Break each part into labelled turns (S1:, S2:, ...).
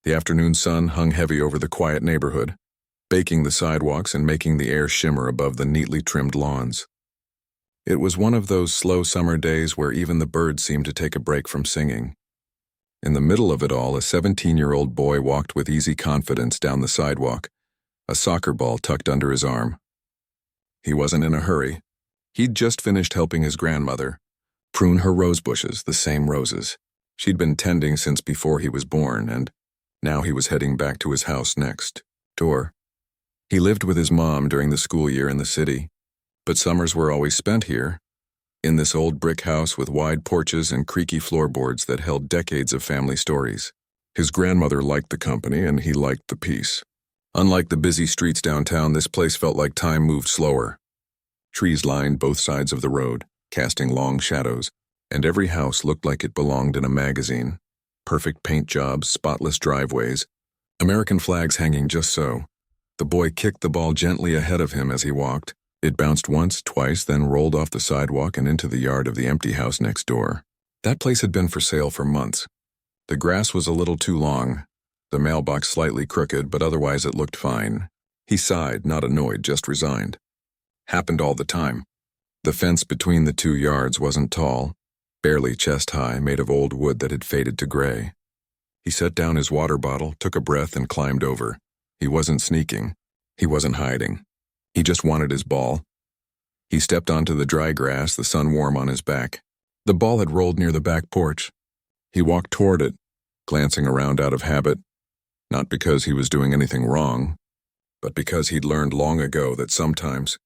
S1: The afternoon sun hung heavy over the quiet neighborhood, baking the sidewalks and making the air shimmer above the neatly trimmed lawns. It was one of those slow summer days where even the birds seemed to take a break from singing. In the middle of it all, a 17-year-old boy walked with easy confidence down the sidewalk, a soccer ball tucked under his arm. He wasn't in a hurry. He'd just finished helping his grandmother prune her rose bushes, the same roses she'd been tending since before he was born, and now he was heading back to his house next door. He lived with his mom during the school year in the city, but summers were always spent here, in this old brick house with wide porches and creaky floorboards that held decades of family stories. His grandmother liked the company and he liked the peace. Unlike the busy streets downtown, this place felt like time moved slower. Trees lined both sides of the road, casting long shadows, and every house looked like it belonged in a magazine. Perfect paint jobs, spotless driveways, American flags hanging just so. The boy kicked the ball gently ahead of him as he walked. It bounced once, twice, then rolled off the sidewalk and into the yard of the empty house next door. That place had been for sale for months. The grass was a little too long, the mailbox slightly crooked, but otherwise it looked fine. He sighed, not annoyed, just resigned. Happened all the time. The fence between the two yards wasn't tall, barely chest-high, made of old wood that had faded to gray. He set down his water bottle, took a breath, and climbed over. He wasn't sneaking. He wasn't hiding. He just wanted his ball. He stepped onto the dry grass, the sun warm on his back. The ball had rolled near the back porch. He walked toward it, glancing around out of habit, not because he was doing anything wrong, but because he'd learned long ago that sometimes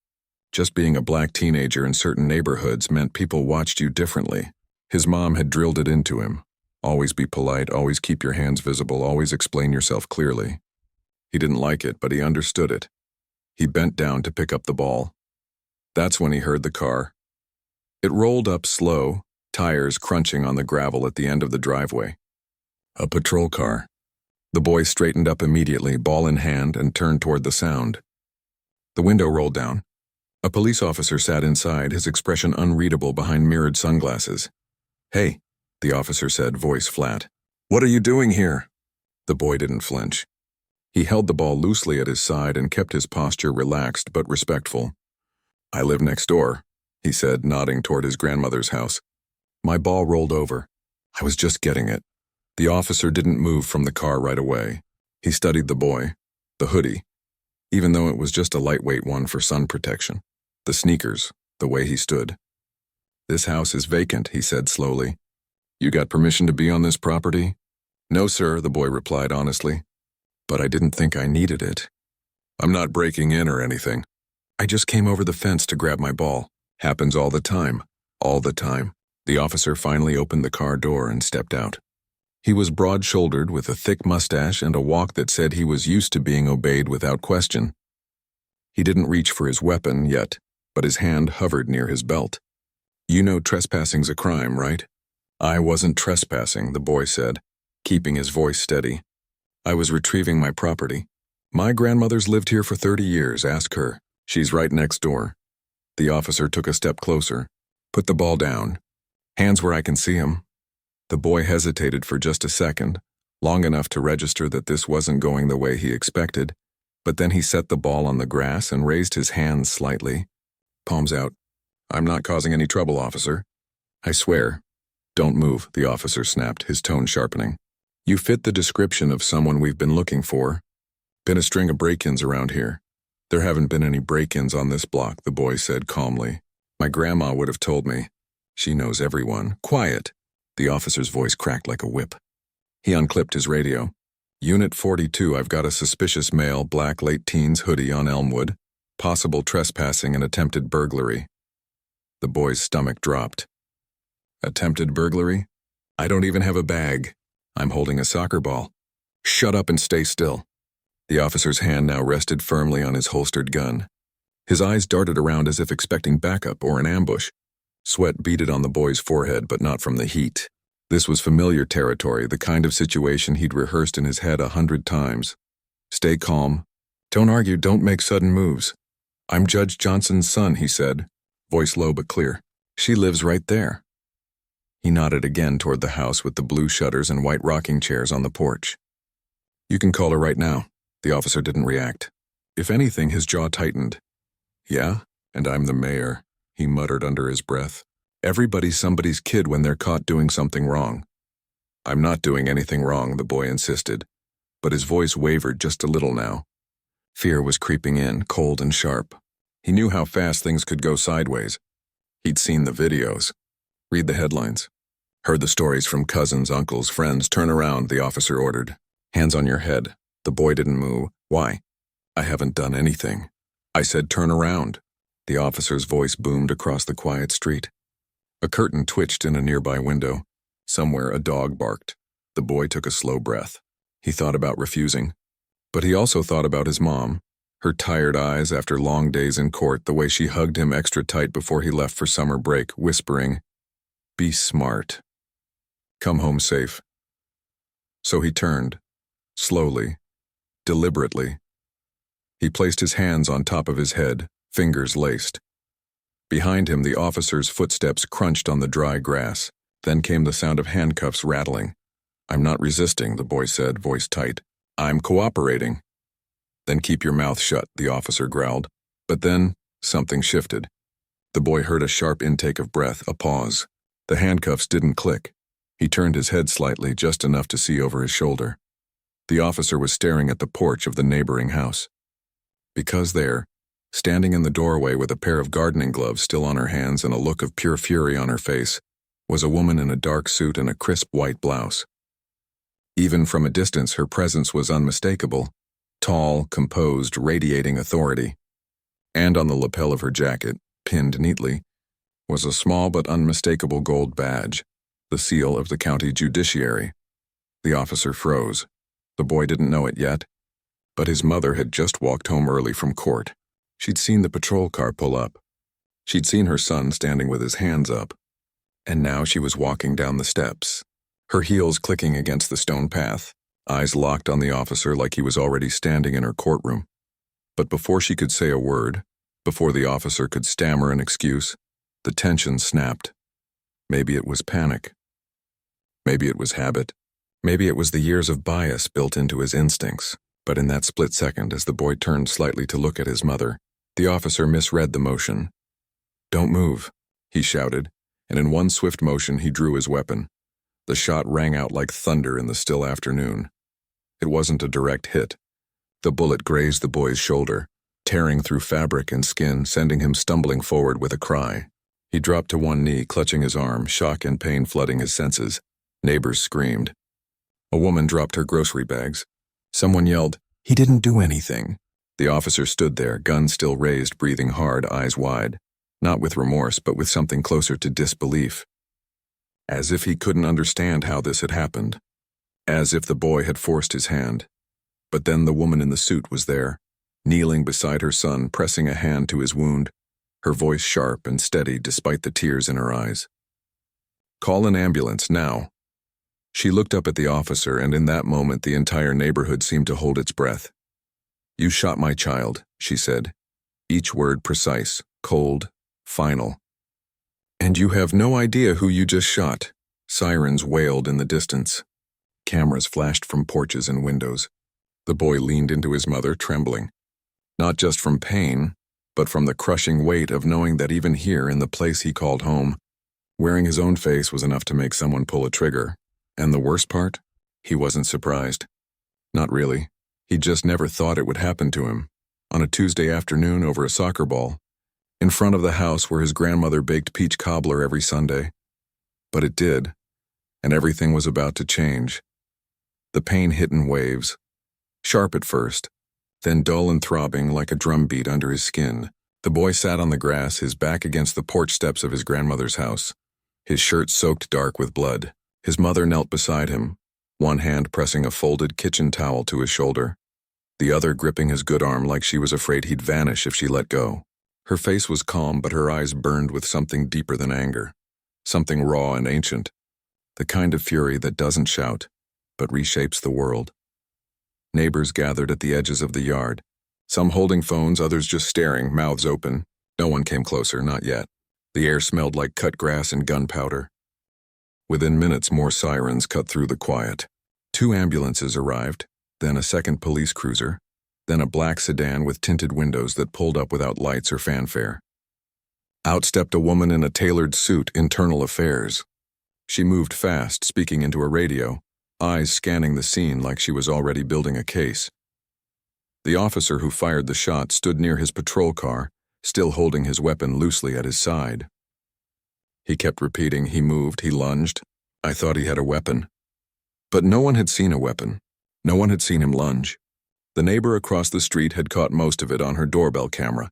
S1: just being a black teenager in certain neighborhoods meant people watched you differently. His mom had drilled it into him. Always be polite, always keep your hands visible, always explain yourself clearly. He didn't like it, but he understood it. He bent down to pick up the ball. That's when he heard the car. It rolled up slow, tires crunching on the gravel at the end of the driveway. A patrol car. The boy straightened up immediately, ball in hand, and turned toward the sound. The window rolled down. A police officer sat inside, his expression unreadable behind mirrored sunglasses. "Hey," the officer said, voice flat. "What are you doing here?" The boy didn't flinch. He held the ball loosely at his side and kept his posture relaxed but respectful. "I live next door," he said, nodding toward his grandmother's house. "My ball rolled over. I was just getting it." The officer didn't move from the car right away. He studied the boy, the hoodie, even though it was just a lightweight one for sun protection, the sneakers, the way he stood. "This house is vacant," he said slowly. "You got permission to be on this property?" "No, sir," the boy replied honestly. "But I didn't think I needed it. I'm not breaking in or anything. I just came over the fence to grab my ball. Happens all the time. All the time." The officer finally opened the car door and stepped out. He was broad-shouldered with a thick mustache and a walk that said he was used to being obeyed without question. He didn't reach for his weapon yet, but his hand hovered near his belt. "You know trespassing's a crime, right?" "I wasn't trespassing," the boy said, keeping his voice steady. "I was retrieving my property. My grandmother's lived here for 30 years, ask her. She's right next door." The officer took a step closer. "Put the ball down. Hands where I can see 'em." The boy hesitated for just a second, long enough to register that this wasn't going the way he expected, but then he set the ball on the grass and raised his hands slightly. Palms out. "I'm not causing any trouble, officer." "I swear." "Don't move," the officer snapped, his tone sharpening. "You fit the description of someone we've been looking for. Been a string of break-ins around here." "There haven't been any break-ins on this block," the boy said calmly. "My grandma would have told me. She knows everyone." "Quiet." The officer's voice cracked like a whip. He unclipped his radio. "Unit 42, I've got a suspicious male, black late teens hoodie on Elmwood. Possible trespassing and attempted burglary." The boy's stomach dropped. "Attempted burglary? I don't even have a bag. I'm holding a soccer ball." "Shut up and stay still." The officer's hand now rested firmly on his holstered gun. His eyes darted around as if expecting backup or an ambush. Sweat beaded on the boy's forehead, but not from the heat. This was familiar territory, the kind of situation he'd rehearsed in his head 100 times. "Stay calm. Don't argue, don't make sudden moves." "I'm Judge Johnson's son," he said, voice low but clear. "She lives right there." He nodded again toward the house with the blue shutters and white rocking chairs on the porch. You can call her right now. The officer didn't react. If anything, his jaw tightened. Yeah? And I'm the mayor, he muttered under his breath. Everybody's somebody's kid when they're caught doing something wrong. I'm not doing anything wrong, the boy insisted, but his voice wavered just a little now. Fear was creeping in, cold and sharp. He knew how fast things could go sideways. He'd seen the videos. Read the headlines. Heard the stories from cousins, uncles, friends. Turn around, the officer ordered. Hands on your head. The boy didn't move. Why? I haven't done anything. I said turn around. The officer's voice boomed across the quiet street. A curtain twitched in a nearby window. Somewhere a dog barked. The boy took a slow breath. He thought about refusing. But he also thought about his mom, her tired eyes after long days in court, the way she hugged him extra tight before he left for summer break, whispering, "Be smart. Come home safe." So he turned, slowly, deliberately. He placed his hands on top of his head, fingers laced. Behind him, the officer's footsteps crunched on the dry grass. Then came the sound of handcuffs rattling. "I'm not resisting," the boy said, voice tight. "I'm cooperating." "Then keep your mouth shut," the officer growled. But then, something shifted. The boy heard a sharp intake of breath, a pause. The handcuffs didn't click. He turned his head slightly, just enough to see over his shoulder. The officer was staring at the porch of the neighboring house. Because there, standing in the doorway with a pair of gardening gloves still on her hands and a look of pure fury on her face, was a woman in a dark suit and a crisp white blouse. Even from a distance, her presence was unmistakable, tall, composed, radiating authority. And on the lapel of her jacket, pinned neatly, was a small but unmistakable gold badge, the seal of the county judiciary. The officer froze. The boy didn't know it yet, but his mother had just walked home early from court. She'd seen the patrol car pull up. She'd seen her son standing with his hands up. And now she was walking down the steps, her heels clicking against the stone path, eyes locked on the officer like he was already standing in her courtroom. But before she could say a word, before the officer could stammer an excuse, the tension snapped. Maybe it was panic. Maybe it was habit. Maybe it was the years of bias built into his instincts. But in that split second, as the boy turned slightly to look at his mother, the officer misread the motion. "Don't move," he shouted, and in one swift motion he drew his weapon. The shot rang out like thunder in the still afternoon. It wasn't a direct hit. The bullet grazed the boy's shoulder, tearing through fabric and skin, sending him stumbling forward with a cry. He dropped to one knee, clutching his arm, shock and pain flooding his senses. Neighbors screamed. A woman dropped her grocery bags. Someone yelled, "He didn't do anything." The officer stood there, gun still raised, breathing hard, eyes wide. Not with remorse, but with something closer to disbelief. As if he couldn't understand how this had happened. As if the boy had forced his hand. But then the woman in the suit was there, kneeling beside her son, pressing a hand to his wound, her voice sharp and steady despite the tears in her eyes. "Call an ambulance, now." She looked up at the officer, and in that moment the entire neighborhood seemed to hold its breath. "You shot my child," she said, each word precise, cold, final. "And you have no idea who you just shot." Sirens wailed in the distance. Cameras flashed from porches and windows. The boy leaned into his mother, trembling. Not just from pain, but from the crushing weight of knowing that even here in the place he called home, wearing his own face was enough to make someone pull a trigger. And the worst part? He wasn't surprised. Not really. He just never thought it would happen to him. On a Tuesday afternoon over a soccer ball, in front of the house where his grandmother baked peach cobbler every Sunday. But it did, and everything was about to change. The pain hit in waves, sharp at first, then dull and throbbing like a drum beat under his skin. The boy sat on the grass, his back against the porch steps of his grandmother's house, his shirt soaked dark with blood. His mother knelt beside him, one hand pressing a folded kitchen towel to his shoulder, the other gripping his good arm like she was afraid he'd vanish if she let go. Her face was calm, but her eyes burned with something deeper than anger, something raw and ancient, the kind of fury that doesn't shout, but reshapes the world. Neighbors gathered at the edges of the yard, some holding phones, others just staring, mouths open. No one came closer, not yet. The air smelled like cut grass and gunpowder. Within minutes, more sirens cut through the quiet. 2 ambulances arrived, then a second police cruiser, then a black sedan with tinted windows that pulled up without lights or fanfare. Out stepped a woman in a tailored suit, internal affairs. She moved fast, speaking into a radio, eyes scanning the scene like she was already building a case. The officer who fired the shot stood near his patrol car, still holding his weapon loosely at his side. He kept repeating, he moved, he lunged. I thought he had a weapon. But no one had seen a weapon. No one had seen him lunge. The neighbor across the street had caught most of it on her doorbell camera,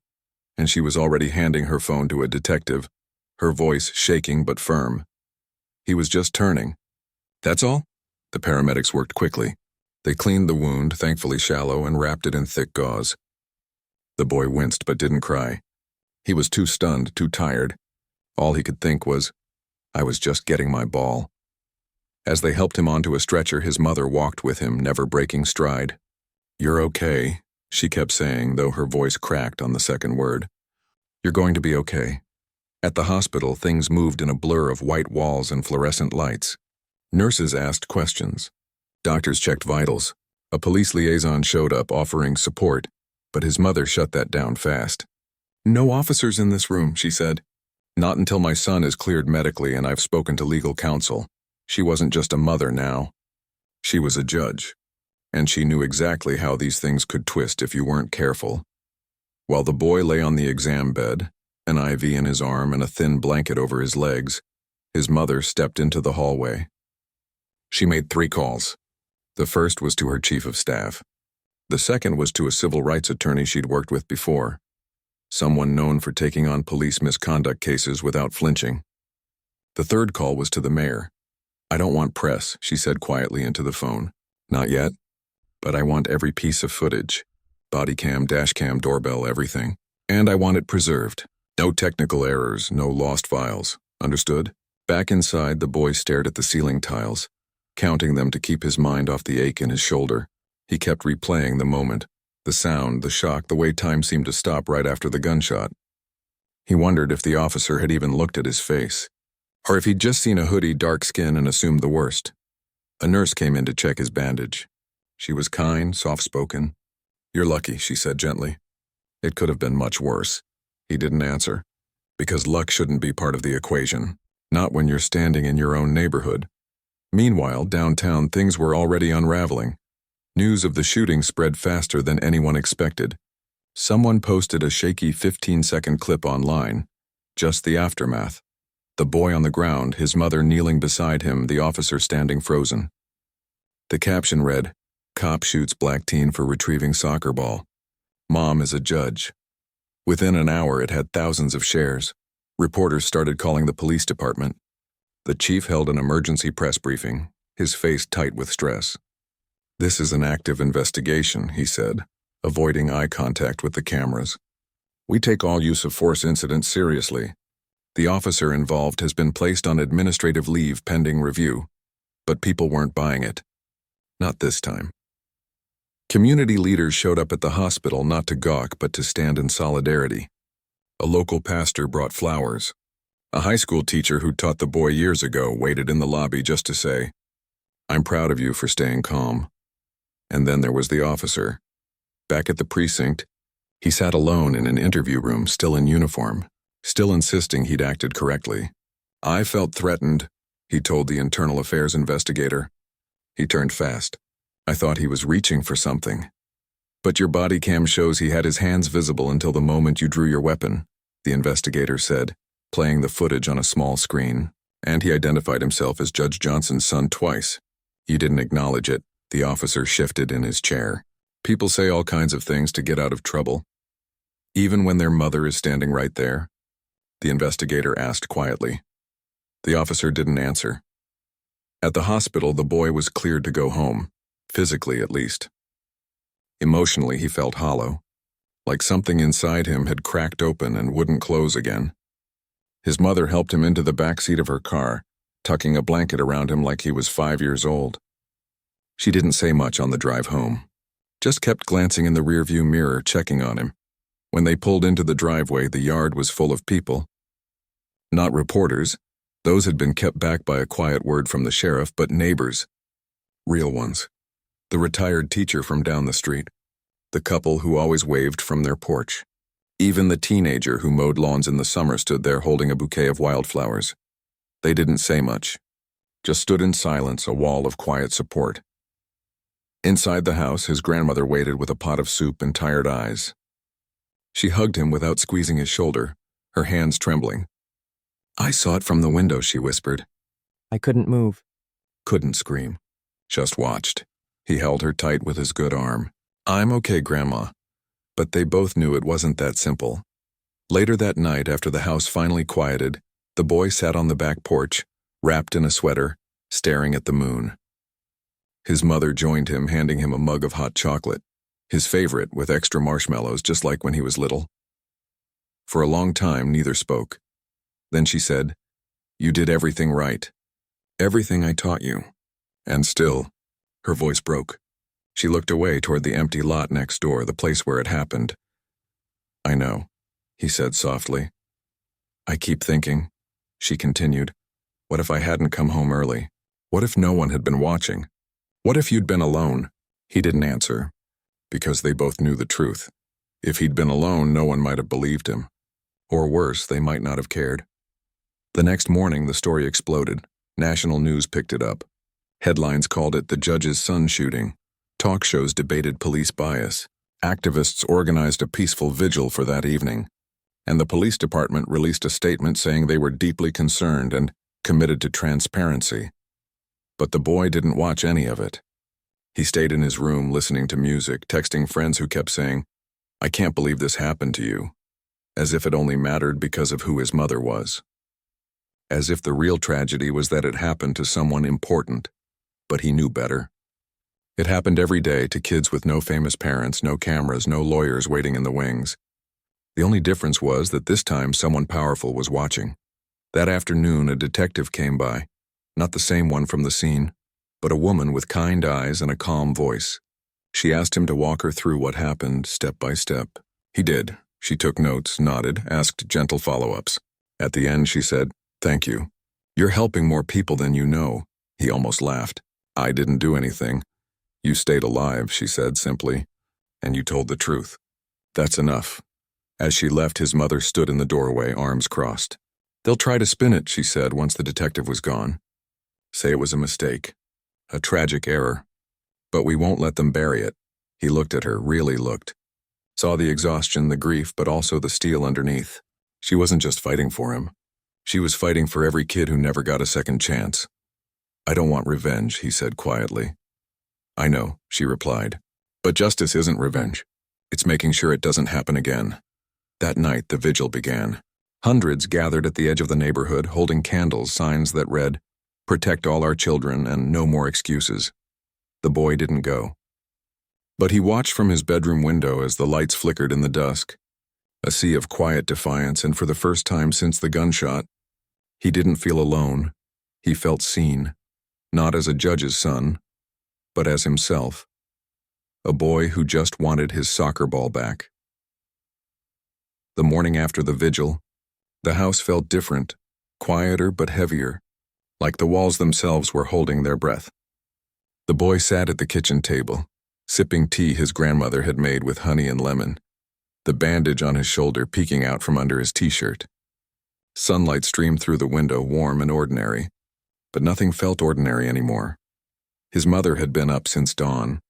S1: and she was already handing her phone to a detective, her voice shaking but firm. He was just turning. That's all? The paramedics worked quickly. They cleaned the wound, thankfully shallow, and wrapped it in thick gauze. The boy winced but didn't cry. He was too stunned, too tired. All he could think was, I was just getting my ball. As they helped him onto a stretcher, his mother walked with him, never breaking stride. You're okay, she kept saying, though her voice cracked on the second word. You're going to be okay. At the hospital, things moved in a blur of white walls and fluorescent lights. Nurses asked questions. Doctors checked vitals. A police liaison showed up offering support, but his mother shut that down fast. No officers in this room, she said. Not until my son is cleared medically and I've spoken to legal counsel. She wasn't just a mother now. She was a judge, and she knew exactly how these things could twist if you weren't careful. While the boy lay on the exam bed, an IV in his arm and a thin blanket over his legs, his mother stepped into the hallway. She made 3 calls. The first was to her chief of staff. The second was to a civil rights attorney she'd worked with before, someone known for taking on police misconduct cases without flinching. The third call was to the mayor. I don't want press, she said quietly into the phone. Not yet, but I want every piece of footage. Body cam, dash cam, doorbell, everything. And I want it preserved. No technical errors, no lost files. Understood? Back inside, the boy stared at the ceiling tiles, counting them to keep his mind off the ache in his shoulder. He kept replaying the moment, the sound, the shock, the way time seemed to stop right after the gunshot. He wondered if the officer had even looked at his face, or if he'd just seen a hoodie, dark skin, and assumed the worst. A nurse came in to check his bandage. She was kind, soft-spoken. You're lucky, she said gently. It could have been much worse. He didn't answer, because luck shouldn't be part of the equation, not when you're standing in your own neighborhood. Meanwhile, downtown, things were already unraveling. News of the shooting spread faster than anyone expected. Someone posted a shaky 15-second clip online, just the aftermath. The boy on the ground, his mother kneeling beside him, the officer standing frozen. The caption read, Cop shoots black teen for retrieving soccer ball. Mom is a judge. Within an hour, it had thousands of shares. Reporters started calling the police department. The chief held an emergency press briefing, his face tight with stress. This is an active investigation, he said, avoiding eye contact with the cameras. We take all use of force incidents seriously. The officer involved has been placed on administrative leave pending review, but people weren't buying it. Not this time. Community leaders showed up at the hospital not to gawk but to stand in solidarity. A local pastor brought flowers. A high school teacher who taught the boy years ago waited in the lobby just to say, I'm proud of you for staying calm. And then there was the officer. Back at the precinct, he sat alone in an interview room, still in uniform, still insisting he'd acted correctly. I felt threatened, he told the internal affairs investigator. He turned fast. I thought he was reaching for something. But your body cam shows he had his hands visible until the moment you drew your weapon, the investigator said, playing the footage on a small screen. And he identified himself as Judge Johnson's son twice. You didn't acknowledge it. The officer shifted in his chair. People say all kinds of things to get out of trouble. Even when their mother is standing right there? The investigator asked quietly. The officer didn't answer. At the hospital, the boy was cleared to go home, physically at least. Emotionally, he felt hollow, like something inside him had cracked open and wouldn't close again. His mother helped him into the back seat of her car, tucking a blanket around him like he was 5 years old. She didn't say much on the drive home, just kept glancing in the rearview mirror, checking on him. When they pulled into the driveway, the yard was full of people. Not reporters, those had been kept back by a quiet word from the sheriff, but neighbors. Real ones. The retired teacher from down the street. The couple who always waved from their porch. Even the teenager who mowed lawns in the summer stood there holding a bouquet of wildflowers. They didn't say much, just stood in silence, a wall of quiet support. Inside the house, his grandmother waited with a pot of soup and tired eyes. She hugged him without squeezing his shoulder, her hands trembling. "I saw it from the window," she whispered.
S2: I couldn't move.
S1: Couldn't scream. Just watched. He held her tight with his good arm. "I'm okay, Grandma." But they both knew it wasn't that simple. Later that night, after the house finally quieted, the boy sat on the back porch, wrapped in a sweater, staring at the moon. His mother joined him, handing him a mug of hot chocolate, his favorite, with extra marshmallows, just like when he was little. For a long time, neither spoke. Then she said, "You did everything right. Everything I taught you." And still, her voice broke. She looked away toward the empty lot next door, the place where it happened. "I know," he said softly. "I keep thinking," she continued, "what if I hadn't come home early? What if no one had been watching? What if you'd been alone?" He didn't answer, because they both knew the truth. If he'd been alone, no one might have believed him. Or worse, they might not have cared. The next morning, the story exploded. National news picked it up. Headlines called it the judge's son shooting. Talk shows debated police bias. Activists organized a peaceful vigil for that evening. And the police department released a statement saying they were deeply concerned and committed to transparency. But the boy didn't watch any of it. He stayed in his room listening to music, texting friends who kept saying, "I can't believe this happened to you," as if it only mattered because of who his mother was. As if the real tragedy was that it happened to someone important. But he knew better. It happened every day to kids with no famous parents, no cameras, no lawyers waiting in the wings. The only difference was that this time someone powerful was watching. That afternoon, a detective came by, not the same one from the scene, but a woman with kind eyes and a calm voice. She asked him to walk her through what happened, step by step. He did. She took notes, nodded, asked gentle follow-ups. At the end, she said, "Thank you. You're helping more people than you know." He almost laughed. "I didn't do anything. You stayed alive," she said simply, "and you told the truth. That's enough." As she left, his mother stood in the doorway, arms crossed. "They'll try to spin it," she said once the detective was gone. "Say it was a mistake, a tragic error. But we won't let them bury it." He looked at her, really looked. Saw the exhaustion, the grief, but also the steel underneath. She wasn't just fighting for him. She was fighting for every kid who never got a second chance. "I don't want revenge," he said quietly. "I know," she replied. "But justice isn't revenge. It's making sure it doesn't happen again." That night, the vigil began. Hundreds gathered at the edge of the neighborhood, holding candles, signs that read, "Protect all our children and no more excuses." The boy didn't go. But he watched from his bedroom window as the lights flickered in the dusk. A sea of quiet defiance, and for the first time since the gunshot, he didn't feel alone. He felt seen, not as a judge's son, but as himself. A boy who just wanted his soccer ball back. The morning after the vigil, the house felt different, quieter but heavier, like the walls themselves were holding their breath. The boy sat at the kitchen table, sipping tea his grandmother had made with honey and lemon, the bandage on his shoulder peeking out from under his t-shirt. Sunlight streamed through the window, warm and ordinary, but nothing felt ordinary anymore. His mother had been up since dawn,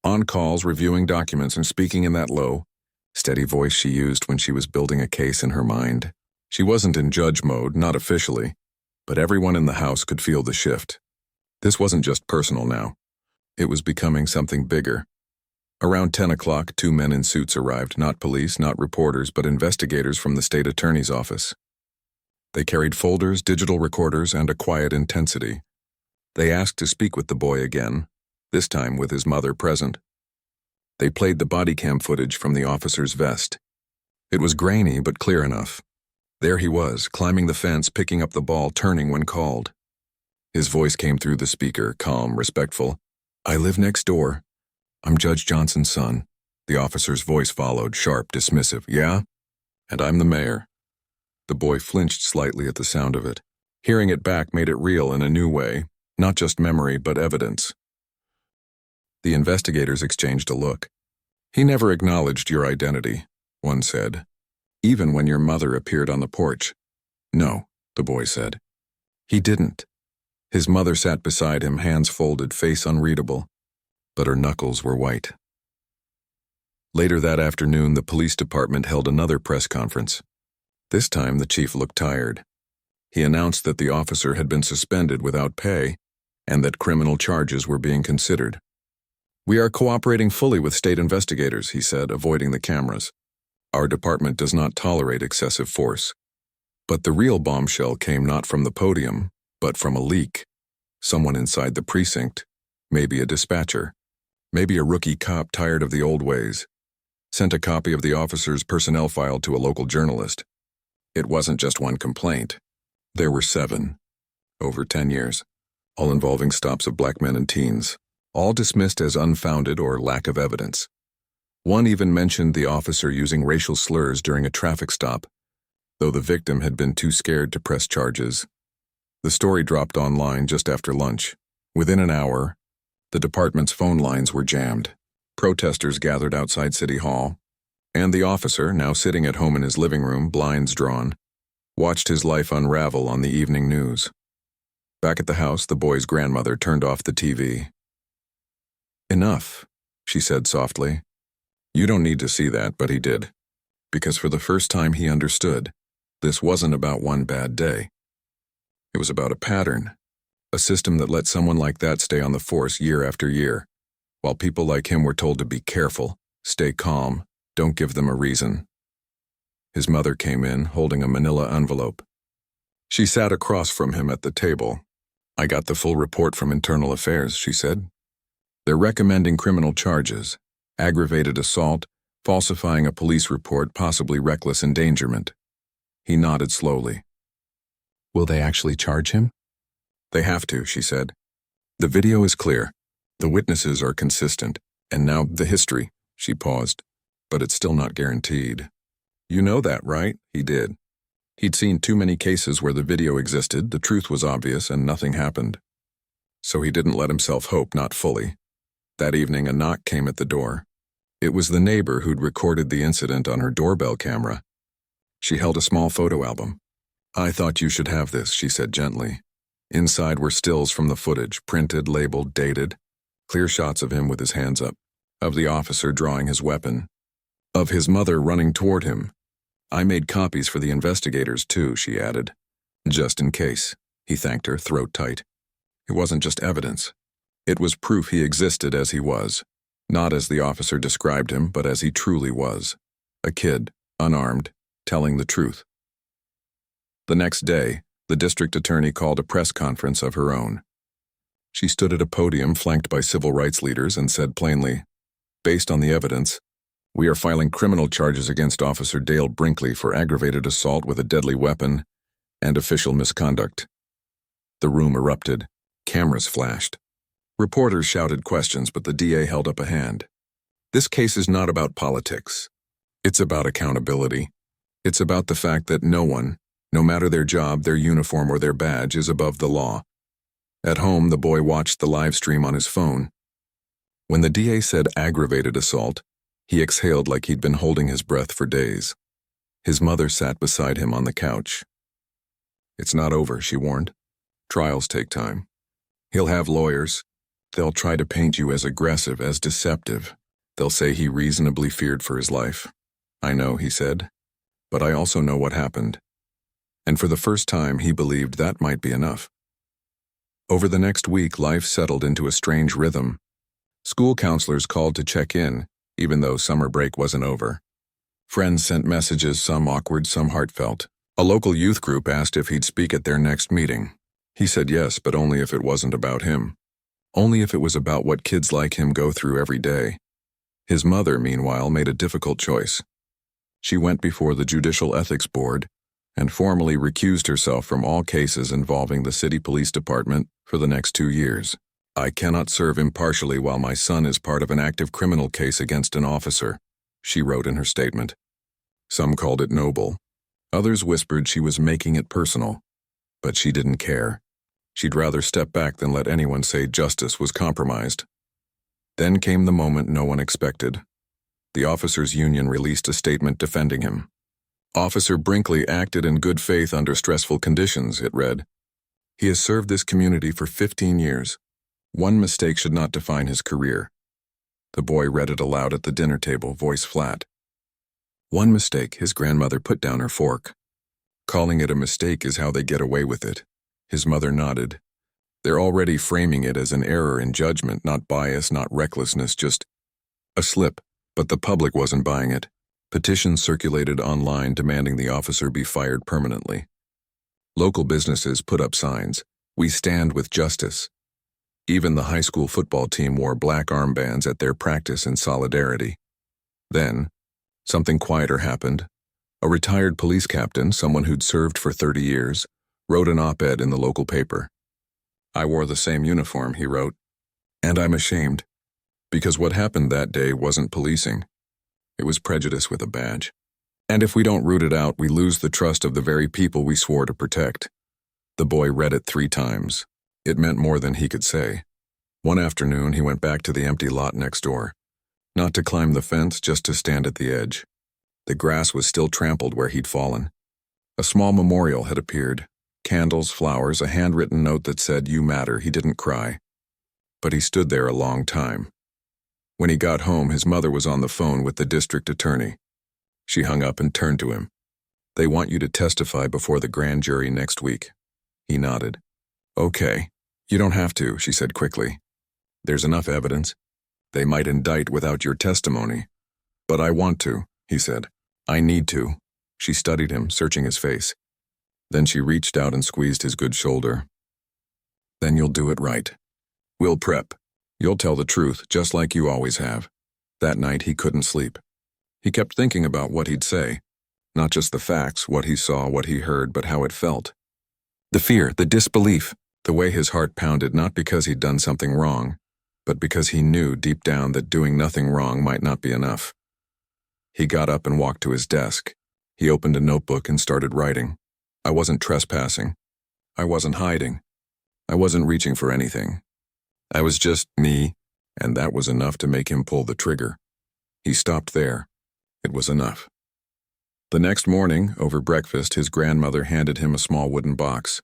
S1: on calls, reviewing documents and speaking in that low, steady voice she used when she was building a case in her mind. She wasn't in judge mode, not officially, but everyone in the house could feel the shift. This wasn't just personal now. It was becoming something bigger. Around 10 o'clock, 2 men in suits arrived, not police, not reporters, but investigators from the state attorney's office. They carried folders, digital recorders, and a quiet intensity. They asked to speak with the boy again, this time with his mother present. They played the body cam footage from the officer's vest. It was grainy but clear enough. There he was, climbing the fence, picking up the ball, turning when called. His voice came through the speaker, calm, respectful. "I live next door. I'm Judge Johnson's son." The officer's voice followed, sharp, dismissive. "Yeah? And I'm the mayor." The boy flinched slightly at the sound of it. Hearing it back made it real in a new way, not just memory, but evidence. The investigators exchanged a look. "He never acknowledged your identity," one said. "Even when your mother appeared on the porch." "No," the boy said. "He didn't." His mother sat beside him, hands folded, face unreadable, but her knuckles were white. Later that afternoon, the police department held another press conference. This time, the chief looked tired. He announced that the officer had been suspended without pay and that criminal charges were being considered. "We are cooperating fully with state investigators," he said, avoiding the cameras. "Our department does not tolerate excessive force." But the real bombshell came not from the podium, but from a leak. Someone inside the precinct, maybe a dispatcher, maybe a rookie cop tired of the old ways, sent a copy of the officer's personnel file to a local journalist. It wasn't just one complaint. There were 7, over 10 years, all involving stops of black men and teens, all dismissed as unfounded or lack of evidence. One even mentioned the officer using racial slurs during a traffic stop, though the victim had been too scared to press charges. The story dropped online just after lunch. Within an hour, the department's phone lines were jammed. Protesters gathered outside City Hall, and the officer, now sitting at home in his living room, blinds drawn, watched his life unravel on the evening news. Back at the house, the boy's grandmother turned off the TV. "Enough," she said softly. "You don't need to see that," but he did. Because for the first time he understood, this wasn't about one bad day. It was about a pattern, a system that let someone like that stay on the force year after year, while people like him were told to be careful, stay calm, don't give them a reason. His mother came in, holding a manila envelope. She sat across from him at the table. "I got the full report from Internal Affairs," she said. "They're recommending criminal charges, aggravated assault, falsifying a police report, possibly reckless endangerment." He nodded slowly. "Will they actually charge him?" "They have to," she said. "The video is clear. The witnesses are consistent. And now the history." She paused. "But it's still not guaranteed." "You know that, right?" He did. He'd seen too many cases where the video existed, the truth was obvious, and nothing happened. So he didn't let himself hope, not fully. That evening, a knock came at the door. It was the neighbor who'd recorded the incident on her doorbell camera. She held a small photo album. "I thought you should have this," she said gently. Inside were stills from the footage, printed, labeled, dated. Clear shots of him with his hands up, of the officer drawing his weapon, of his mother running toward him. "I made copies for the investigators too," she added. "Just in case." He thanked her, throat tight. It wasn't just evidence. It was proof he existed as he was. Not as the officer described him, but as he truly was. A kid, unarmed, telling the truth. The next day, the district attorney called a press conference of her own. She stood at a podium flanked by civil rights leaders and said plainly, "Based on the evidence, we are filing criminal charges against Officer Dale Brinkley for aggravated assault with a deadly weapon and official misconduct." The room erupted. Cameras flashed. Reporters shouted questions, but the DA held up a hand. "This case is not about politics. It's about accountability. It's about the fact that no one, no matter their job, their uniform, or their badge, is above the law." At home, the boy watched the live stream on his phone. When the DA said aggravated assault, he exhaled like he'd been holding his breath for days. His mother sat beside him on the couch. "It's not over," she warned. "Trials take time. He'll have lawyers. They'll try to paint you as aggressive, as deceptive. They'll say he reasonably feared for his life." "I know," he said, "but I also know what happened." And for the first time, he believed that might be enough. Over the next week, life settled into a strange rhythm. School counselors called to check in, even though summer break wasn't over. Friends sent messages, some awkward, some heartfelt. A local youth group asked if he'd speak at their next meeting. He said yes, but only if it wasn't about him. Only if it was about what kids like him go through every day. His mother, meanwhile, made a difficult choice. She went before the Judicial Ethics Board and formally recused herself from all cases involving the city police department for the next 2 years. "I cannot serve impartially while my son is part of an active criminal case against an officer," she wrote in her statement. Some called it noble. Others whispered she was making it personal. But she didn't care. She'd rather step back than let anyone say justice was compromised. Then came the moment no one expected. The officers' union released a statement defending him. Officer Brinkley acted in good faith under stressful conditions, it read. He has served this community for 15 years. One mistake should not define his career. The boy read it aloud at the dinner table, voice flat. One mistake, his grandmother put down her fork. Calling it a mistake is how they get away with it. His mother nodded. They're already framing it as an error in judgment, not bias, not recklessness, just a slip. But the public wasn't buying it. Petitions circulated online demanding the officer be fired permanently. Local businesses put up signs, "We stand with justice." Even the high school football team wore black armbands at their practice in solidarity. Then, something quieter happened. A retired police captain, someone who'd served for 30 years, wrote an op-ed in the local paper. I wore the same uniform, he wrote, and I'm ashamed, because what happened that day wasn't policing. It was prejudice with a badge. And if we don't root it out, we lose the trust of the very people we swore to protect. The boy read it 3 times. It meant more than he could say. One afternoon, he went back to the empty lot next door. Not to climb the fence, just to stand at the edge. The grass was still trampled where he'd fallen. A small memorial had appeared. Candles, flowers, a handwritten note that said, "You matter." He didn't cry. But he stood there a long time. When he got home, his mother was on the phone with the district attorney. She hung up and turned to him. "They want you to testify before the grand jury next week." He nodded. "Okay. You don't have to," she said quickly. "There's enough evidence. They might indict without your testimony. But I want to," he said. "I need to." She studied him, searching his face. Then she reached out and squeezed his good shoulder. "Then you'll do it right. We'll prep. You'll tell the truth, just like you always have." That night he couldn't sleep. He kept thinking about what he'd say. Not just the facts, what he saw, what he heard, but how it felt. The fear, the disbelief, the way his heart pounded, not because he'd done something wrong, but because he knew deep down that doing nothing wrong might not be enough. He got up and walked to his desk. He opened a notebook and started writing. I wasn't trespassing. I wasn't hiding. I wasn't reaching for anything. I was just me, and that was enough to make him pull the trigger. He stopped there. It was enough. The next morning, over breakfast, his grandmother handed him a small wooden box.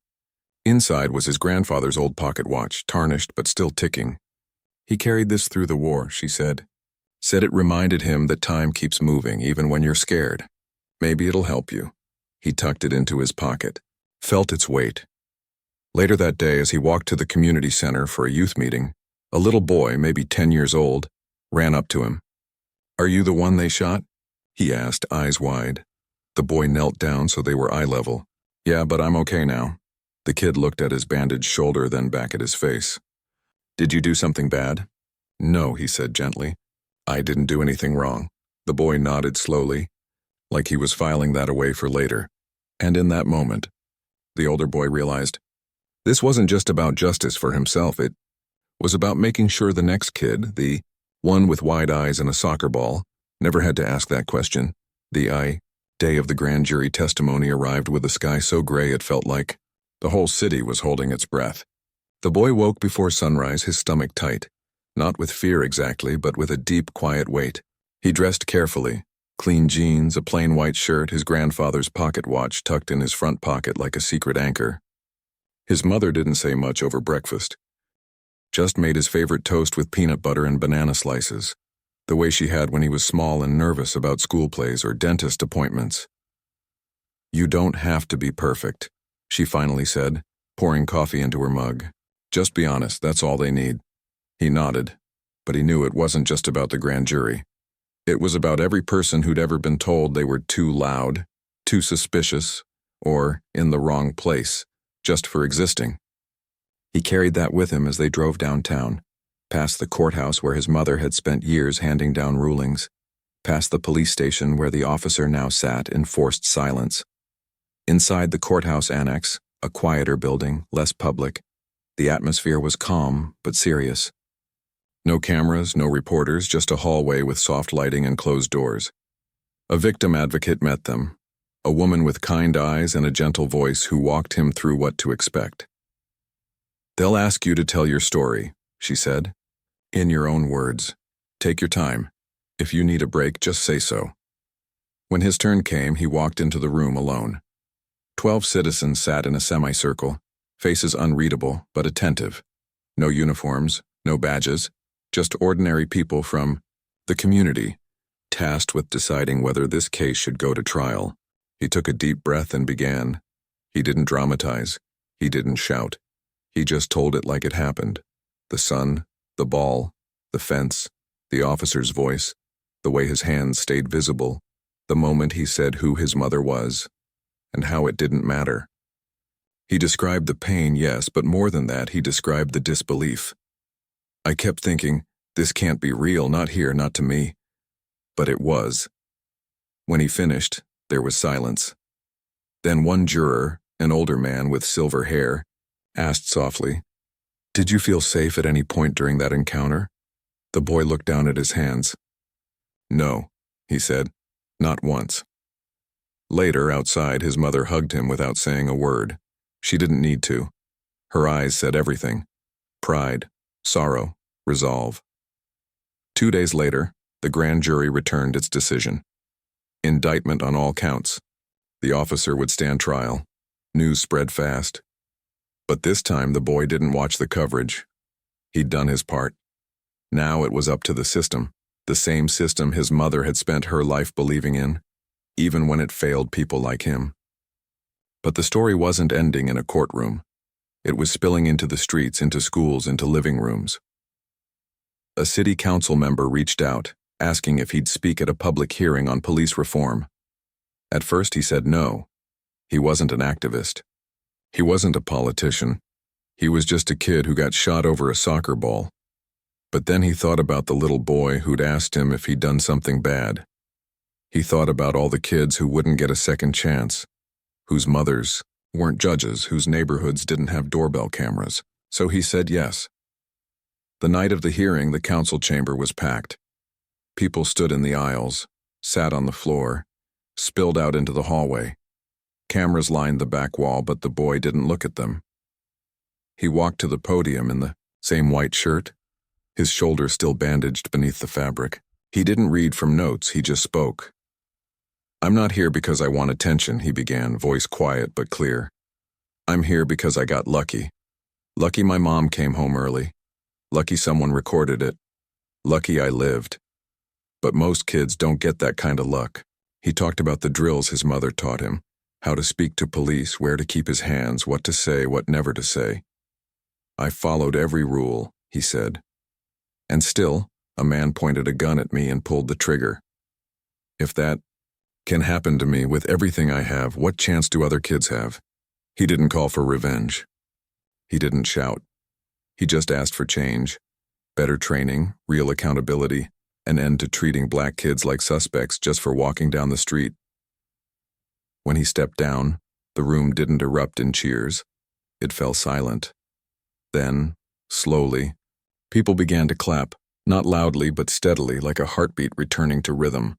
S1: Inside was his grandfather's old pocket watch, tarnished but still ticking. "He carried this through the war," she said. Said it reminded him that time keeps moving, even when you're scared. Maybe it'll help you. He tucked it into his pocket, felt its weight. Later that day, as he walked to the community center for a youth meeting, a little boy, maybe 10 years old, ran up to him. "Are you the one they shot?" he asked, eyes wide. The boy knelt down so they were eye level. "Yeah, but I'm okay now." The kid looked at his bandaged shoulder, then back at his face. "Did you do something bad?" "No," he said gently. "I didn't do anything wrong." The boy nodded slowly, like he was filing that away for later. And in that moment, the older boy realized this wasn't just about justice for himself. It was about making sure the next kid, the one with wide eyes and a soccer ball, never had to ask that question. The day of the grand jury testimony arrived with a sky so gray it felt like the whole city was holding its breath. The boy woke before sunrise, his stomach tight, not with fear exactly, but with a deep, quiet weight. He dressed carefully, clean jeans, a plain white shirt, his grandfather's pocket watch tucked in his front pocket like a secret anchor. His mother didn't say much over breakfast, just made his favorite toast with peanut butter and banana slices, the way she had when he was small and nervous about school plays or dentist appointments. "You don't have to be perfect," she finally said, pouring coffee into her mug. "Just be honest, that's all they need." He nodded, but he knew it wasn't just about the grand jury. It was about every person who'd ever been told they were too loud, too suspicious, or in the wrong place, just for existing. He carried that with him as they drove downtown, past the courthouse where his mother had spent years handing down rulings, past the police station where the officer now sat in forced silence. Inside the courthouse annex, a quieter building, less public, the atmosphere was calm but serious. No cameras, no reporters, just a hallway with soft lighting and closed doors. A victim advocate met them, a woman with kind eyes and a gentle voice who walked him through what to expect. "They'll ask you to tell your story," she said. In your own words. Take your time. If you need a break, just say so. When his turn came, he walked into the room alone. 12 citizens sat in a semicircle, faces unreadable but attentive. No uniforms, no badges, just ordinary people from the community, tasked with deciding whether this case should go to trial. He took a deep breath and began. He didn't dramatize. He didn't shout. He just told it like it happened. The sun, the ball, the fence, the officer's voice, the way his hands stayed visible, the moment he said who his mother was, and how it didn't matter. He described the pain, yes, but more than that, he described the disbelief. I kept thinking, this can't be real, not here, not to me. But it was. When he finished, there was silence. Then one juror, an older man with silver hair, asked softly, "Did you feel safe at any point during that encounter?" The boy looked down at his hands. "No," he said, "not once." Later, outside, his mother hugged him without saying a word. She didn't need to. Her eyes said everything. Pride, sorrow, resolve. 2 days later, the grand jury returned its decision. Indictment on all counts. The officer would stand trial. News spread fast. But this time the boy didn't watch the coverage. He'd done his part. Now it was up to the system, the same system his mother had spent her life believing in, even when it failed people like him. But the story wasn't ending in a courtroom. It was spilling into the streets, into schools, into living rooms. A city council member reached out, asking if he'd speak at a public hearing on police reform. At first he said no. He wasn't an activist. He wasn't a politician. He was just a kid who got shot over a soccer ball. But then he thought about the little boy who'd asked him if he'd done something bad. He thought about all the kids who wouldn't get a second chance, whose mothers weren't judges, whose neighborhoods didn't have doorbell cameras. So he said yes. The night of the hearing, the council chamber was packed. People stood in the aisles, sat on the floor, spilled out into the hallway. Cameras lined the back wall, but the boy didn't look at them. He walked to the podium in the same white shirt, his shoulder still bandaged beneath the fabric. He didn't read from notes, he just spoke. "I'm not here because I want attention," he began, voice quiet but clear. "I'm here because I got lucky. Lucky my mom came home early. Lucky someone recorded it. Lucky I lived. But most kids don't get that kind of luck." He talked about the drills his mother taught him, how to speak to police, where to keep his hands, what to say, what never to say. "I followed every rule," he said. "And still, a man pointed a gun at me and pulled the trigger. If that can happen to me with everything I have, what chance do other kids have?" He didn't call for revenge. He didn't shout. He just asked for change, better training, real accountability, an end to treating black kids like suspects just for walking down the street. When he stepped down, the room didn't erupt in cheers. It fell silent. Then, slowly, people began to clap, not loudly but steadily, like a heartbeat returning to rhythm.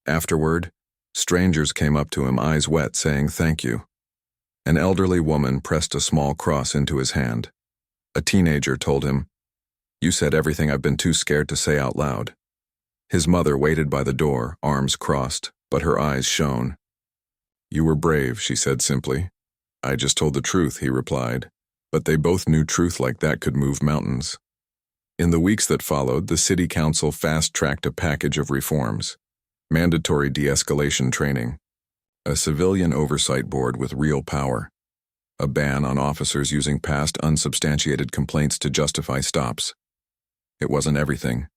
S1: Afterward, strangers came up to him, eyes wet, saying thank you. An elderly woman pressed a small cross into his hand. A teenager told him, "You said everything I've been too scared to say out loud." His mother waited by the door, arms crossed, but her eyes shone. "You were brave," she said simply. "I just told the truth," he replied. But they both knew truth like that could move mountains. In the weeks that followed, the city council fast-tracked a package of reforms. Mandatory de-escalation training, a civilian oversight board with real power, a ban on officers using past unsubstantiated complaints to justify stops. It wasn't everything,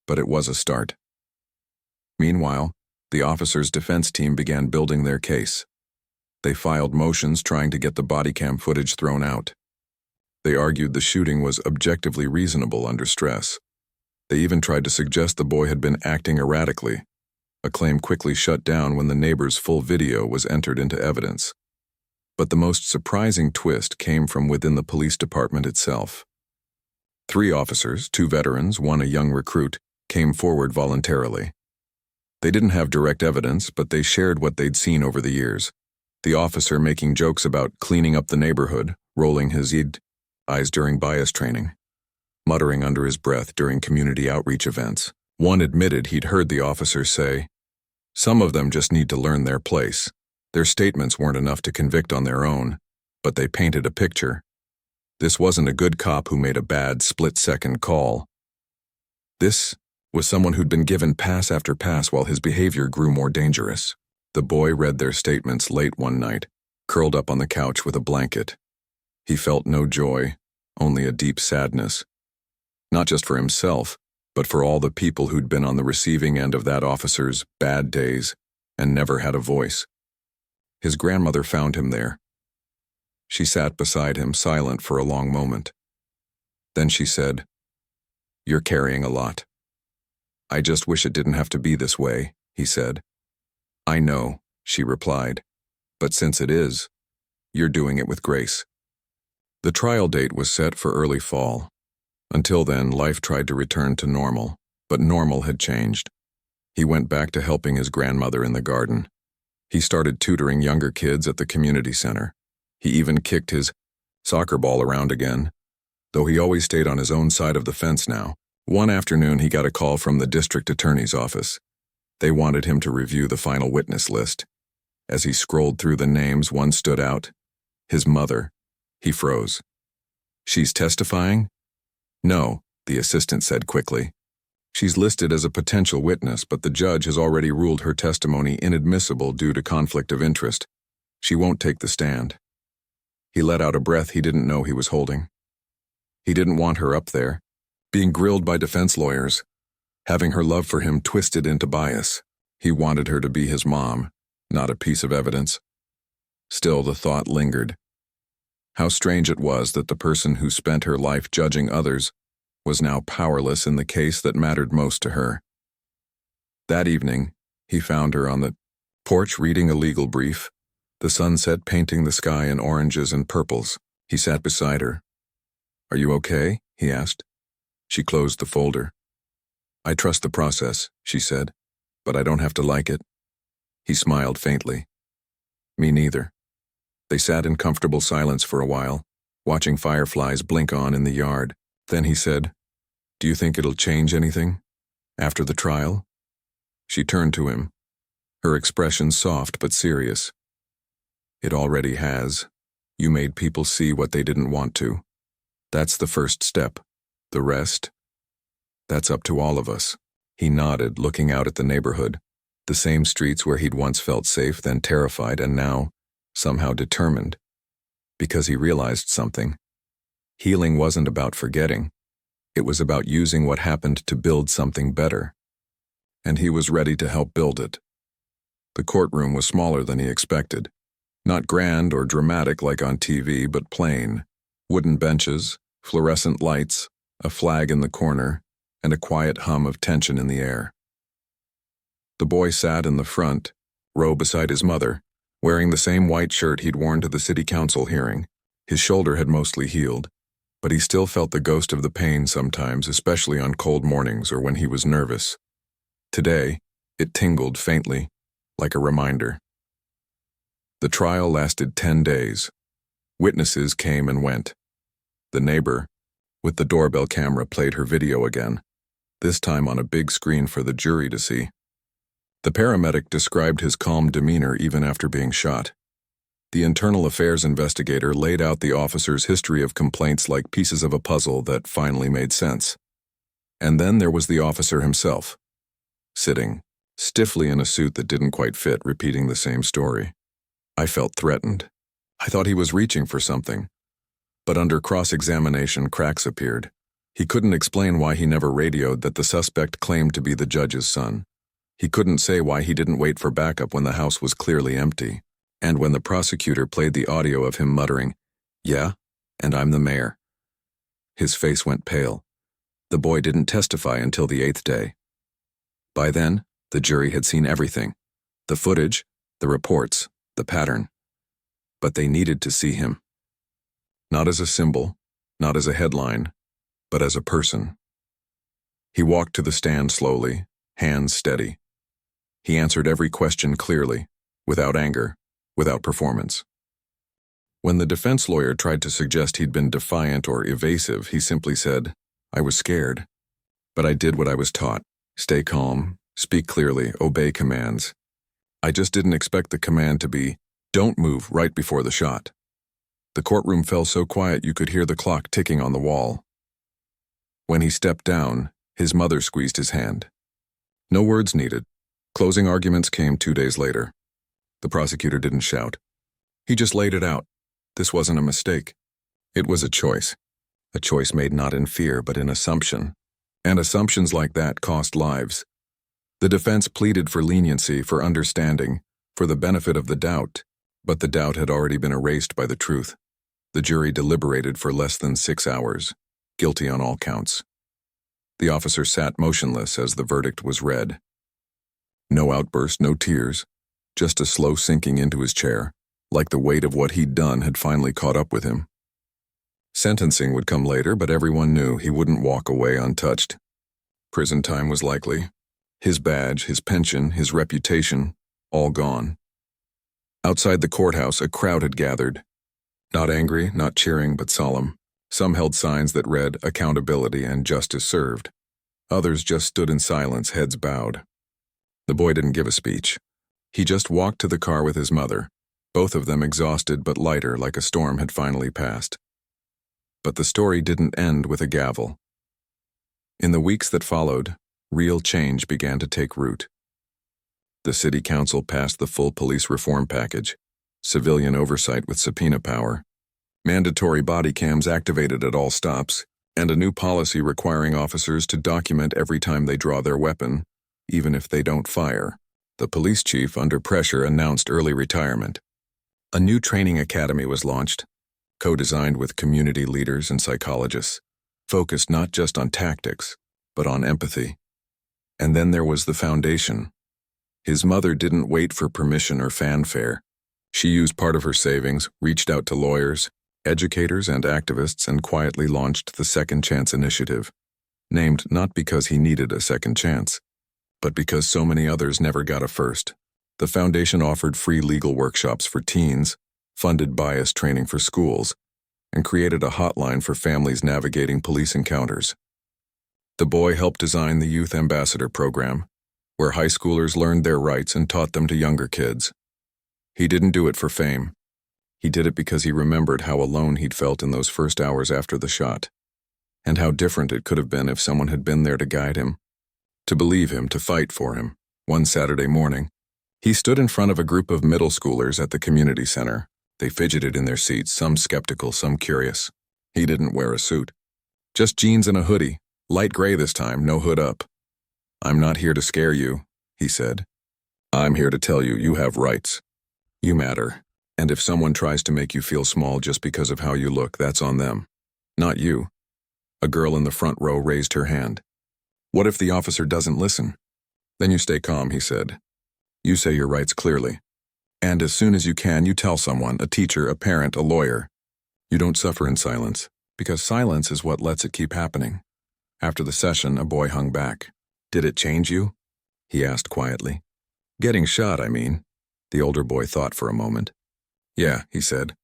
S1: but it was a start. Meanwhile, the officers' defense team began building their case. They filed motions trying to get the body cam footage thrown out. They argued the shooting was objectively reasonable under stress. They even tried to suggest the boy had been acting erratically, a claim quickly shut down when the neighbor's full video was entered into evidence. But the most surprising twist came from within the police department itself. 3 officers, 2 veterans, 1 a young recruit, came forward voluntarily. They didn't have direct evidence, but they shared what they'd seen over the years. The officer making jokes about cleaning up the neighborhood, rolling his eyes during bias training. muttering under his breath during community outreach events. One admitted he'd heard the officers say, "Some of them just need to learn their place. Their statements weren't enough to convict on their own, but they painted a picture. This wasn't a good cop who made a bad split-second call. This was someone who'd been given pass after pass while his behavior grew more dangerous." The boy read their statements late one night, curled up on the couch with a blanket. He felt no joy, only a deep sadness. Not just for himself, but for all the people who'd been on the receiving end of that officer's bad days and never had a voice. His grandmother found him there. She sat beside him, silent for a long moment. Then she said, "You're carrying a lot." "I just wish it didn't have to be this way," he said. "I know," she replied, "but since it is, you're doing it with grace." The trial date was set for early fall. Until then, life tried to return to normal, but normal had changed. He went back to helping his grandmother in the garden. He started tutoring younger kids at the community center. He even kicked his soccer ball around again, though he always stayed on his own side of the fence now. One afternoon, he got a call from the district attorney's office. They wanted him to review the final witness list. As he scrolled through the names, one stood out. His mother. He froze. "She's testifying?" "No," the assistant said quickly. "She's listed as a potential witness, but the judge has already ruled her testimony inadmissible due to conflict of interest. She won't take the stand." He let out a breath he didn't know he was holding. He didn't want her up there, being grilled by defense lawyers, having her love for him twisted into bias. He wanted her to be his mom, not a piece of evidence. Still, the thought lingered. How strange it was that the person who spent her life judging others was now powerless in the case that mattered most to her. That evening, he found her on the porch reading a legal brief, the sunset painting the sky in oranges and purples. He sat beside her. "Are you okay?" he asked. She closed the folder. "I trust the process," she said, "but I don't have to like it." He smiled faintly. "Me neither." They sat in comfortable silence for a while, watching fireflies blink on in the yard. Then he said, "Do you think it'll change anything? After the trial?" She turned to him, her expression soft but serious. "It already has. You made people see what they didn't want to. That's the first step. The rest? That's up to all of us." He nodded, looking out at the neighborhood, the same streets where he'd once felt safe, then terrified, and now somehow determined. Because he realized something. Healing wasn't about forgetting. It was about using what happened to build something better. And he was ready to help build it. The courtroom was smaller than he expected. Not grand or dramatic like on TV, but plain. Wooden benches, fluorescent lights, a flag in the corner, and a quiet hum of tension in the air. The boy sat in the front row beside his mother, wearing the same white shirt he'd worn to the city council hearing. His shoulder had mostly healed, but he still felt the ghost of the pain sometimes, especially on cold mornings or when he was nervous. Today, it tingled faintly, like a reminder. The trial lasted 10 days. Witnesses came and went. The neighbor, with the doorbell camera, played her video again, this time on a big screen for the jury to see. The paramedic described his calm demeanor even after being shot. The internal affairs investigator laid out the officer's history of complaints like pieces of a puzzle that finally made sense. And then there was the officer himself, sitting, stiffly in a suit that didn't quite fit, repeating the same story. I felt threatened. I thought he was reaching for something. But under cross-examination, cracks appeared. He couldn't explain why he never radioed that the suspect claimed to be the judge's son. He couldn't say why he didn't wait for backup when the house was clearly empty, and when the prosecutor played the audio of him muttering, "Yeah, and I'm the mayor." His face went pale. The boy didn't testify until the 8th day. By then, the jury had seen everything, the footage, the reports, the pattern. But they needed to see him. Not as a symbol, not as a headline, but as a person. He walked to the stand slowly, hands steady. He answered every question clearly, without anger, without performance. When the defense lawyer tried to suggest he'd been defiant or evasive, he simply said, I was scared. But I did what I was taught. Stay calm, speak clearly, obey commands. I just didn't expect the command to be, don't move right before the shot. The courtroom fell so quiet you could hear the clock ticking on the wall. When he stepped down, his mother squeezed his hand. No words needed. Closing arguments came 2 days later. The prosecutor didn't shout. He just laid it out. This wasn't a mistake. It was a choice. A choice made not in fear but in assumption. And assumptions like that cost lives. The defense pleaded for leniency, for understanding, for the benefit of the doubt, but the doubt had already been erased by the truth. The jury deliberated for less than 6 hours, guilty on all counts. The officer sat motionless as the verdict was read. No outburst, no tears, just a slow sinking into his chair, like the weight of what he'd done had finally caught up with him. Sentencing would come later, but everyone knew he wouldn't walk away untouched. Prison time was likely. His badge, his pension, his reputation, all gone. Outside the courthouse, a crowd had gathered. Not angry, not cheering, but solemn. Some held signs that read, accountability and justice served. Others just stood in silence, heads bowed. The boy didn't give a speech. He just walked to the car with his mother, both of them exhausted but lighter, like a storm had finally passed. But the story didn't end with a gavel. In the weeks that followed, real change began to take root. The city council passed the full police reform package, civilian oversight with subpoena power, mandatory body cams activated at all stops, and a new policy requiring officers to document every time they draw their weapon, even if they don't fire. The police chief, under pressure, announced early retirement. A new training academy was launched, co-designed with community leaders and psychologists, focused not just on tactics, but on empathy. And then there was the foundation. His mother didn't wait for permission or fanfare. She used part of her savings, reached out to lawyers, educators, and activists, and quietly launched the Second Chance Initiative, named not because he needed a second chance, but because so many others never got a first. The foundation offered free legal workshops for teens, funded bias training for schools, and created a hotline for families navigating police encounters. The boy helped design the Youth Ambassador program, where high schoolers learned their rights and taught them to younger kids. He didn't do it for fame. He did it because he remembered how alone he'd felt in those first hours after the shot, and how different it could have been if someone had been there to guide him, to believe him, to fight for him. One Saturday morning, he stood in front of a group of middle schoolers at the community center. They fidgeted in their seats, some skeptical, some curious. He didn't wear a suit. Just jeans and a hoodie, light gray this time, no hood up. "I'm not here to scare you," he said. "I'm here to tell you you have rights. You matter. And if someone tries to make you feel small just because of how you look, that's on them. Not you." A girl in the front row raised her hand. "What if the officer doesn't listen?" "Then you stay calm," he said. "You say your rights clearly. And as soon as you can, you tell someone, a teacher, a parent, a lawyer. You don't suffer in silence, because silence is what lets it keep happening." After the session, a boy hung back. "Did it change you?" he asked quietly. "Getting shot, I mean." The older boy thought for a moment. "Yeah," he said.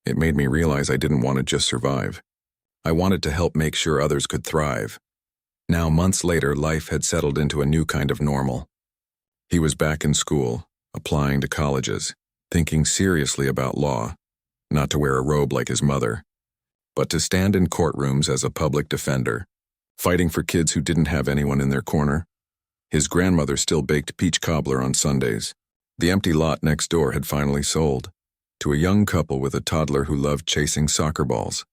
S1: "It made me realize I didn't want to just survive. I wanted to help make sure others could thrive." Now, months later, life had settled into a new kind of normal. He was back in school, applying to colleges, thinking seriously about law, not to wear a robe like his mother, but to stand in courtrooms as a public defender, fighting for kids who didn't have anyone in their corner. His grandmother still baked peach cobbler on Sundays. The empty lot next door had finally sold to a young couple with a toddler who loved chasing soccer balls.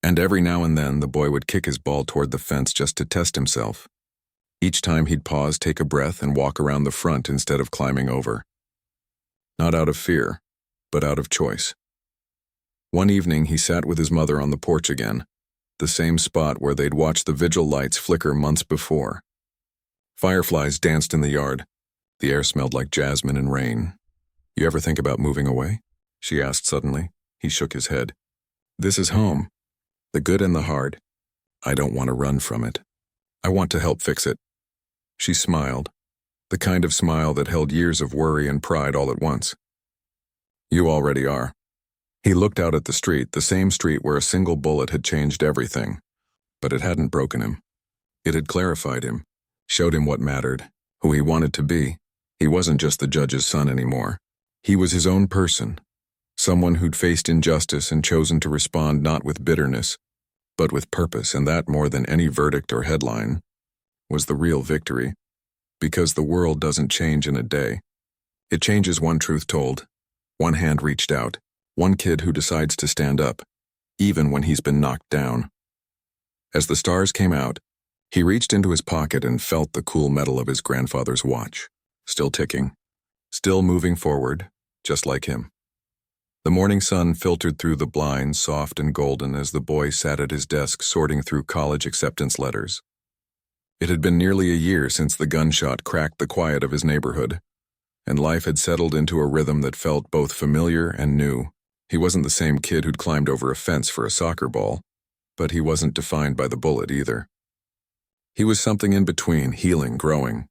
S1: And every now and then, the boy would kick his ball toward the fence just to test himself. Each time he'd pause, take a breath, and walk around the front instead of climbing over. Not out of fear, but out of choice. One evening, he sat with his mother on the porch again, the same spot where they'd watched the vigil lights flicker months before. Fireflies danced in the yard. The air smelled like jasmine and rain. "You ever think about moving away?" she asked suddenly. He shook his head. "This is home. The good and the hard. I don't want to run from it. I want to help fix it." She smiled, the kind of smile that held years of worry and pride all at once. "You already are." He looked out at the street, the same street where a single bullet had changed everything. But it hadn't broken him. It had clarified him, showed him what mattered, who he wanted to be. He wasn't just the judge's son anymore. He was his own person, someone who'd faced injustice and chosen to respond not with bitterness, but with purpose, and that, more than any verdict or headline, was the real victory. Because the world doesn't change in a day. It changes one truth told, one hand reached out, one kid who decides to stand up, even when he's been knocked down. As the stars came out, he reached into his pocket and felt the cool metal of his grandfather's watch, still ticking, still moving forward, just like him. The morning sun filtered through the blinds, soft and golden, as the boy sat at his desk sorting through college acceptance letters. It had been nearly a year since the gunshot cracked the quiet of his neighborhood, and life had settled into a rhythm that felt both familiar and new. He wasn't the same kid who'd climbed over a fence for a soccer ball, but he wasn't defined by the bullet either. He was something in between, healing, growing,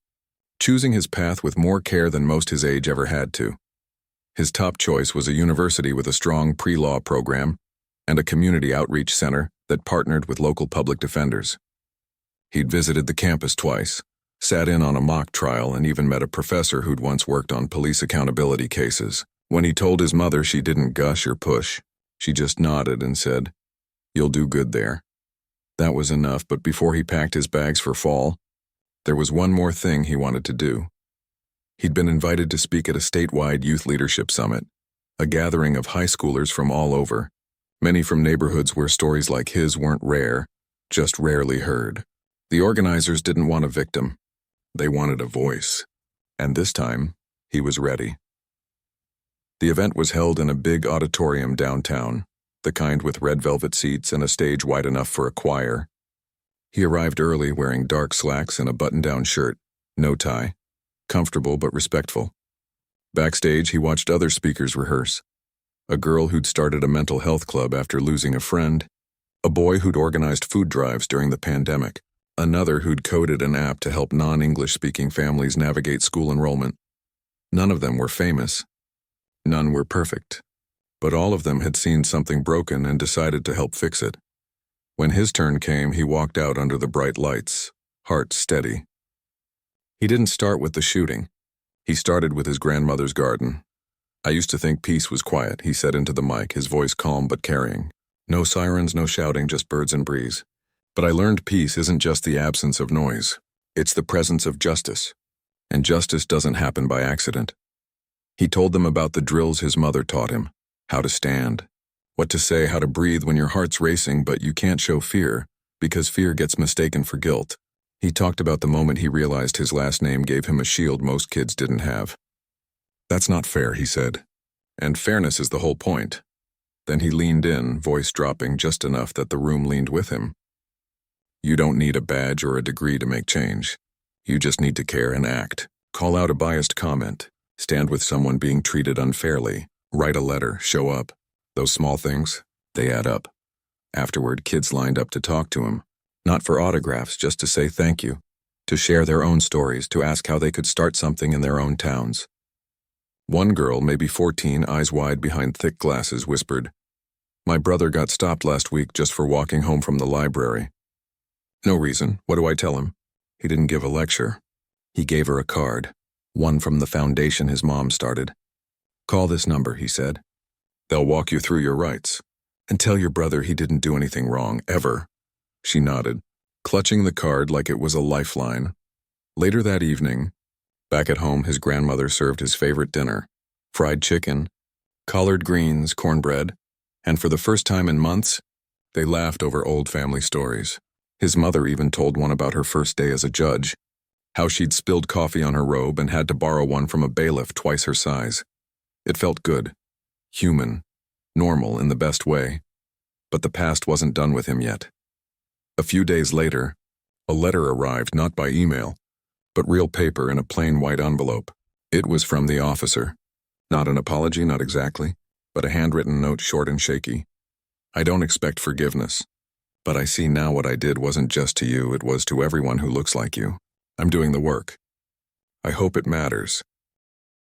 S1: choosing his path with more care than most his age ever had to. His top choice was a university with a strong pre-law program and a community outreach center that partnered with local public defenders. He'd visited the campus twice, sat in on a mock trial, and even met a professor who'd once worked on police accountability cases. When he told his mother, she didn't gush or push. She just nodded and said, "You'll do good there." That was enough, but before he packed his bags for fall, there was one more thing he wanted to do. He'd been invited to speak at a statewide youth leadership summit, a gathering of high schoolers from all over, many from neighborhoods where stories like his weren't rare, just rarely heard. The organizers didn't want a victim. They wanted a voice. And this time, he was ready. The event was held in a big auditorium downtown, the kind with red velvet seats and a stage wide enough for a choir. He arrived early wearing dark slacks and a button-down shirt, no tie, comfortable but respectful. Backstage, he watched other speakers rehearse. A girl who'd started a mental health club after losing a friend, a boy who'd organized food drives during the pandemic, another who'd coded an app to help non-English-speaking families navigate school enrollment. None of them were famous. None were perfect. But all of them had seen something broken and decided to help fix it. When his turn came, he walked out under the bright lights, heart steady. He didn't start with the shooting. He started with his grandmother's garden. "I used to think peace was quiet," he said into the mic, his voice calm but carrying. "No sirens, no shouting, just birds and breeze. But I learned peace isn't just the absence of noise. It's the presence of justice. And justice doesn't happen by accident." He told them about the drills his mother taught him, how to stand, what to say, how to breathe when your heart's racing but you can't show fear, because fear gets mistaken for guilt. He talked about the moment he realized his last name gave him a shield most kids didn't have. "That's not fair," he said. "And fairness is the whole point." Then he leaned in, voice dropping just enough that the room leaned with him. "You don't need a badge or a degree to make change. You just need to care and act. Call out a biased comment. Stand with someone being treated unfairly. Write a letter. Show up. Those small things, they add up." Afterward, kids lined up to talk to him. Not for autographs, just to say thank you, to share their own stories, to ask how they could start something in their own towns. One girl, maybe 14, eyes wide behind thick glasses, whispered, "My brother got stopped last week just for walking home from the library. No reason. What do I tell him?" He didn't give a lecture. He gave her a card, one from the foundation his mom started. "Call this number," he said. "They'll walk you through your rights. And tell your brother he didn't do anything wrong, ever." She nodded, clutching the card like it was a lifeline. Later that evening, back at home, his grandmother served his favorite dinner, fried chicken, collard greens, cornbread, and for the first time in months, they laughed over old family stories. His mother even told one about her first day as a judge, how she'd spilled coffee on her robe and had to borrow one from a bailiff twice her size. It felt good, human, normal in the best way, but the past wasn't done with him yet. A few days later, a letter arrived, not by email, but real paper in a plain white envelope. It was from the officer. Not an apology, not exactly, but a handwritten note, short and shaky. "I don't expect forgiveness, but I see now what I did wasn't just to you, it was to everyone who looks like you. I'm doing the work. I hope it matters.